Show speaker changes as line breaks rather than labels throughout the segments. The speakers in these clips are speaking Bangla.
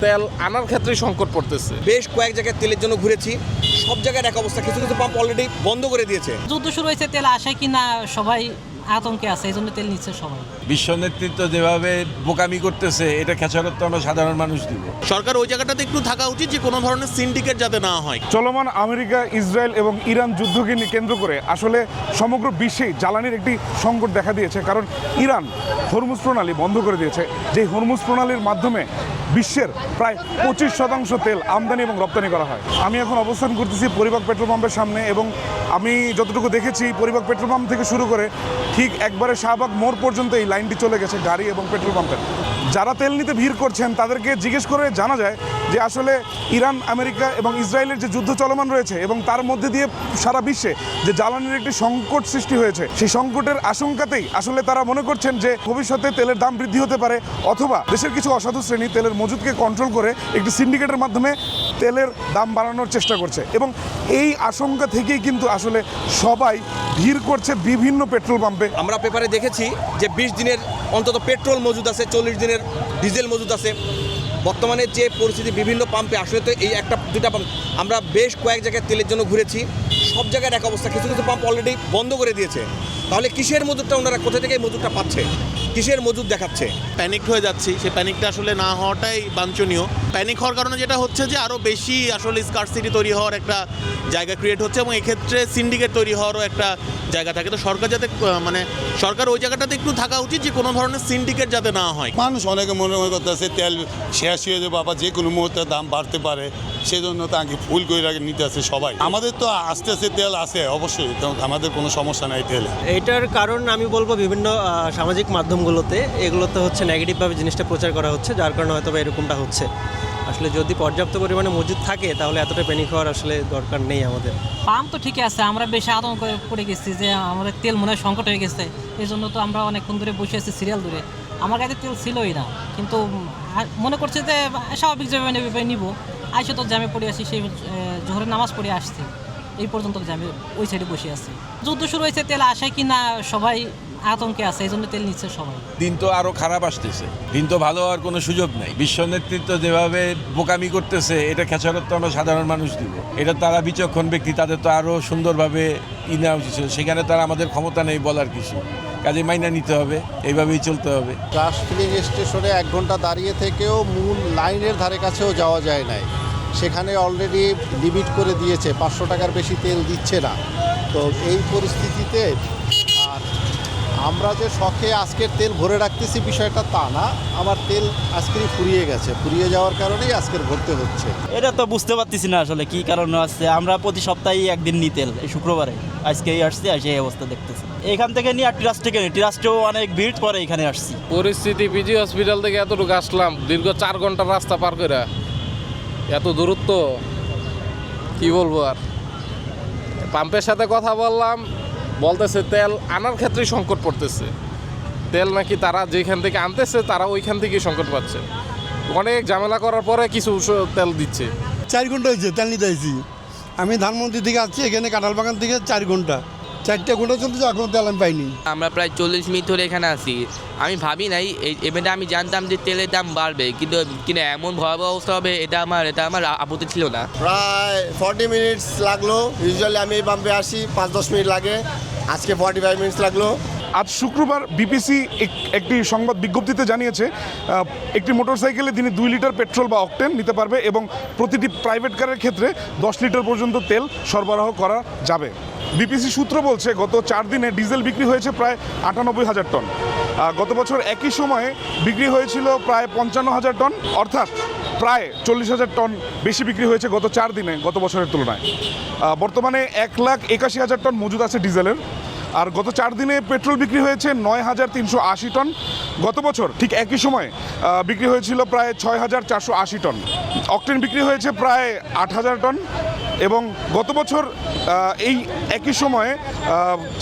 তেল আনার ক্ষেত্রে সংকট পড়তেছে।
বেশ কয়েক জায়গায় তেলের জন্য ঘুরেছি, সব জায়গায় এক অবস্থা। কিছু কিছু পাম্প অলরেডি বন্ধ করে দিয়েছে।
যুদ্ধ শুরু হয়েছে, তেল আসে কিনা সবাই আতঙ্কে আছে, এই জন্য তেল নিচ্ছে সবাই।
বিশ্ব নেতৃত্ব যেভাবে বোকামি করতেছে, এটা খেসারত আমরা সাধারণ মানুষ দিব।
সরকার ওই জায়গাটাতে একটু থাকা উচিত যে কোনো ধরনের সিন্ডিকেট যাতে না হয়।
চলমান আমেরিকা, ইসরায়েল এবং ইরান যুদ্ধকে কেন্দ্র করে আসলে সমগ্র বিশ্বে জ্বালানির একটি সংকট দেখা দিয়েছে। কারণ ইরান হরমুজ প্রণালী বন্ধ করে দিয়েছে, যে হরমুজ প্রণালীর মাধ্যমে বিশ্বের প্রায় 25% তেল আমদানি এবং রপ্তানি করা হয়। আমি এখন অবস্থান করতেছি পরিবাগ পেট্রোল পাম্পের সামনে, এবং আমি যতটুকু দেখেছি পরিবাগ পেট্রোল পাম্প থেকে শুরু করে ঠিক একবারে শাহবাগ মোড় পর্যন্ত এই লাইনটি চলে গেছে গাড়ি এবং পেট্রোল পাম্পের। যারা তেল নিতে ভিড় করছেন তাদেরকে জিজ্ঞেস করে জানা যায় যে আসলে ইরান, আমেরিকা এবং ইসরায়েলের যে যুদ্ধ চলমান রয়েছে এবং তার মধ্যে দিয়ে সারা বিশ্বে যে জ্বালানির একটি সংকট সৃষ্টি হয়েছে, সেই সংকটের আশঙ্কাতেই আসলে তারা মনে করছেন যে ভবিষ্যতে তেলের দাম বৃদ্ধি হতে পারে, অথবা দেশের কিছু অসাধু শ্রেণী তেলের মজুদকে কন্ট্রোল করে একটি সিন্ডিকেটের মাধ্যমে তেলের দাম বাড়ানোর চেষ্টা করছে। এবং এই আশঙ্কা থেকেই কিন্তু আসলে সবাই ভিড় করছে বিভিন্ন পেট্রোল পাম্পে।
আমরা পেপারে দেখেছি যে 20 দিনের অন্তত পেট্রোল মজুদ আছে, 40 দিনের ডিজেল মজুদ আছে। বর্তমানে যে পরিস্থিতি বিভিন্ন পাম্পে, আসলে তো এই একটা দুটা পাম্প, আমরা বেশ কয়েক জায়গায় তেলের জন্য ঘুরেছি, সব জায়গায় এক অবস্থা। কিছু কিছু পাম্প অলরেডি বন্ধ করে দিয়েছে। তাহলে কিসের মজুদটা, ওনারা কোথা থেকে এই মজুদটা পাচ্ছে, কিসের মজুদ দেখাচ্ছে?
প্যানিক হয়ে যাচ্ছি, সেই প্যানিকটা আসলে না হওয়াটাই বাঞ্ছনীয়। প্যানিক হওয়ার কারণে যেটা হচ্ছে যে আরও বেশি আসলে স্কারসিটি তৈরি হওয়ার একটা জায়গা ক্রিয়েট হচ্ছে, এবং এক্ষেত্রে সিন্ডিকেট তৈরি হওয়ারও একটা জায়গা থাকে। তো সরকার যাতে সরকার ওই জায়গাটাতে একটু থাকা উচিত যে কোনো ধরনের সিন্ডিকেট যাতে না হয়।
মানুষ অনেকে মনে করতেছে তেল শেষ হয়ে যাবে, বাবা যে কোনো মুহূর্তে দাম বাড়তে পারে, সেজন্য তাকে ফুল করে নিতে আছে সবাই। আমাদের তো আস্তে আস্তে তেল আছে অবশ্যই, আমাদের কোনো সমস্যা নাই তেলে।
এইটার কারণ আমি বলবো বিভিন্ন সামাজিক মাধ্যমগুলোতে এগুলোতে হচ্ছে নেগেটিভভাবে জিনিসটা প্রচার করা হচ্ছে, যার কারণে হয়তো এরকমটা হচ্ছে। আসলে যদি পর্যাপ্ত পরিমাণে মজুদ থাকে তাহলে এতটা প্যানিক হওয়ার আসলে দরকার নেই আমাদের।
পাম্প তো ঠিকই আছে, আমরা বেশি আতঙ্ক পড়ে গেছি যে আমাদের তেল মনে হয় সংকট হয়ে গেছে। এই জন্য তো আমরা অনেকক্ষণ ধরে বসে আছি সিরিয়াল ধরে। আমার কাছে তেল ছিলই না, কিন্তু মনে করছে যে স্বাভাবিক যেভাবে নিব, আইসে তো জ্যামে পড়ে আসি, সেই জোহরের নামাজ পড়ে আসছি, এই পর্যন্ত জ্যামে ওই সাইডে বসে আছি। যুদ্ধ শুরু হয়েছে, তেল আসে কিনা সবাই আতঙ্কে আছে, এই জন্য তেল নিচ্ছে সবাই।
দিন তো আরো খারাপ আসতেছে, দিন তো ভালো হওয়ার কোনো সুযোগ নাই। বিশ্ব নেতৃত্ব যেভাবে বোকামি করতেছে, এটা খেসারত আমরা সাধারণ মানুষ দিব। এটা তারা বিচক্ষণ ব্যক্তি, তাদের তো আরো সুন্দরভাবে নেওয়া উচিত ছিল। সেখানে তারা আমাদের ক্ষমতা নেই বলার কিছু, কাজে মাইনা নিতে হবে, এইভাবেই চলতে হবে।
গ্যাস ফিলিং স্টেশনে 1 ঘন্টা দাঁড়িয়ে থেকেও মূল লাইনের ধারে কাছেও যাওয়া যায় নাই। সেখানে অলরেডি লিমিট করে দিয়েছে, 500 টাকার বেশি তেল দিচ্ছে না। তো এই পরিস্থিতিতে আর আমরা যে শখে আজকের তেল ভরে রাখতেছি বিষয়টা তা না, আমার তেল আজকেরই ফুরিয়ে গেছে, ফুরিয়ে যাওয়ার কারণেই আজকের ভরতে হচ্ছে।
এটা তো বুঝতে পারতেছি না আসলে কি কারণে আসছে। আমরা প্রতি সপ্তাহে একদিন নিই তেল, এই শুক্রবারে আজকেই আসছি, এই অবস্থা দেখতেছি। এখান থেকে নিয়ে আর টিরাস থেকে নিই, টিরাসটাও অনেক ভিড় পরে এখানে আসছি।
পরিস্থিতি পিজি হসপিটাল থেকে এতটুকু আসলাম, দীর্ঘ 4 ঘন্টা রাস্তা পার করে, এত দূরত্ব কি বলবো আর। পাম্পের সাথে কথা বললাম, বলতেছে তেল আনার ক্ষেত্রেই সংকট পড়তেছে। তেল নাকি তারা যেখান থেকে আনতেছে তারা ওইখান থেকেই সংকট পাচ্ছে। অনেক ঝামেলা করার পরে কিছু তেল দিচ্ছে।
4 ঘন্টা হয়েছে তেল নিতে আইছি। আমি ধানমন্ডি থেকে আসছি, এখানে কাঁঠালবাগান থেকে 4 ঘন্টা, 4টা ঘন্টা চলতেছে, এখন তেল আমি পাইনি।
আমরা প্রায় 40 মিনিট ধরে এখানে আছি। আমি ভাবি নাই এবারে, আমি জানতাম যে তেলের দাম বাড়বে, কিন্তু এমন ভয়াবহ অবস্থা হবে এটা আমার আপত্তি ছিল না।
প্রায় 40 মিনিটস লাগলো। ইউজুয়ালি আমি এই পাম্পে আসি 5-10 মিনিট লাগে, আজকে 45 মিনিটস লাগলো।
আজ শুক্রবার বিপিসি একটি সংবাদ বিজ্ঞপ্তিতে জানিয়েছে একটি মোটরসাইকেলে দিনে 2 লিটার পেট্রোল বা অকটেন নিতে পারবে, এবং প্রতিটি প্রাইভেট কারের ক্ষেত্রে 10 লিটার পর্যন্ত তেল সরবরাহ করা যাবে। বিপিসি সূত্র বলছে গত 4 দিনে ডিজেল বিক্রি হয়েছে প্রায় 98,000 টন। গত বছর একই সময়ে বিক্রি হয়েছিল প্রায় 55,000 টন, অর্থাৎ প্রায় 40,000 টন বেশি বিক্রি হয়েছে গত 4 দিনে গত বছরের তুলনায়। বর্তমানে 1,81,000 টন মজুদ আছে ডিজেলের। আর গত 4 দিনে পেট্রোল বিক্রি হয়েছে 9,380 টন। গত বছর ঠিক একই সময়ে বিক্রি হয়েছিল প্রায় 6,480 টন। অকটেন বিক্রি হয়েছে প্রায় 8,000 টন, এবং গত বছর এই একই সময়ে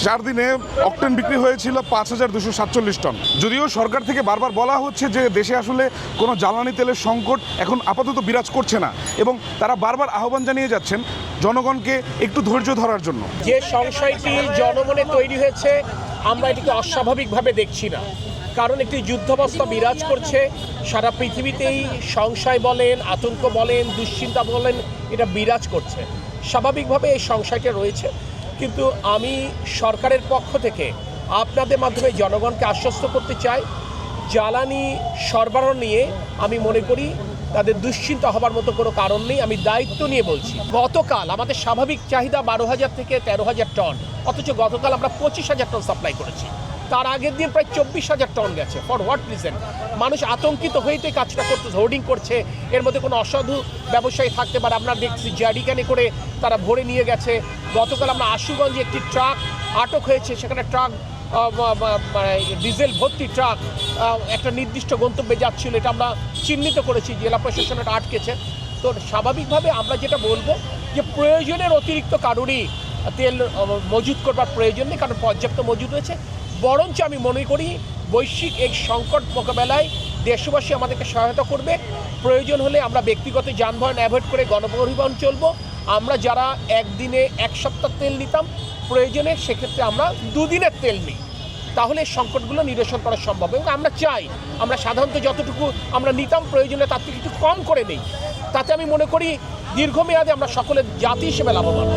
4 দিনে অকটেন বিক্রি হয়েছিল 5,247 টন। যদিও সরকার থেকে বারবার বলা হচ্ছে যে দেশে আসলে কোনো জ্বালানি তেলের সংকট এখন আপাতত বিরাজ করছে না, এবং তারা বারবার আহ্বান জানিয়ে যাচ্ছেন জনগণকে একটু ধৈর্য ধরার জন্য।
যে সংশয়টি জনমনে তৈরি হয়েছে, আমরা এটিকে অস্বাভাবিকভাবে দেখছি না। কারণ একটি যুদ্ধাবস্থা বিরাজ করছে সারা পৃথিবীতেই, সংশয় বলেন, আতঙ্ক বলেন, দুশ্চিন্তা বলেন, এটা বিরাজ করছে। স্বাভাবিকভাবে এই সংশয়টা রয়েছে, কিন্তু আমি সরকারের পক্ষ থেকে আপনাদের মাধ্যমে জনগণকে আশ্বস্ত করতে চাই, জ্বালানি সরবরাহ নিয়ে আমি মনে করি তাদের দুশ্চিন্তা হবার মতো কোনো কারণ নেই। আমি দায়িত্ব নিয়ে বলছি, গতকাল আমাদের স্বাভাবিক চাহিদা 12,000 থেকে 13,000 টন, অথচ গতকাল আমরা 25,000 টন সাপ্লাই করেছি। তার আগের দিন প্রায় 24,000 টন গেছে। For what reason? মানুষ আতঙ্কিত হয়েই কাজটা করতেছে, হোর্ডিং করছে, এর মধ্যে কোনো অসাধু ব্যবসায়ী থাকতে পারে। আমরা দেখছি জারিকানে করে তারা ভরে নিয়ে গেছে। গতকাল আমরা আশুগঞ্জে একটি ট্রাক আটক হয়েছে, সেখানে ট্রাক ডিজেল ভর্তি ট্রাক একটা নির্দিষ্ট গন্তব্যে যাচ্ছিল, এটা আমরা চিহ্নিত করেছি, জেলা প্রশাসন এটা আটকেছে। তো স্বাভাবিকভাবে আমরা যেটা বলবো যে প্রয়োজনের অতিরিক্ত কারোরই তেল মজুত করবার প্রয়োজন নেই, কারণ পর্যাপ্ত মজুদ রয়েছে। বরঞ্চ আমি মনে করি বৈশ্বিক এই সংকট মোকাবেলায় দেশবাসী আমাদেরকে সহায়তা করবে। প্রয়োজন হলে আমরা ব্যক্তিগত যানবাহন অ্যাভয়েড করে গণপরিবহন চলবো। আমরা যারা একদিনে 1 সপ্তাহ তেল নিতাম, প্রয়োজনে সেক্ষেত্রে আমরা 2 দিনের তেল নিই, তাহলে সংকটগুলো নিরসন করা সম্ভব। এবং আমরা চাই আমরা সাধারণত যতটুকু আমরা নিতাম প্রয়োজনে তার থেকে একটু কম করে নেই, তাতে আমি মনে করি দীর্ঘমেয়াদে আমরা সকলের জাতি হিসেবে লাভবান।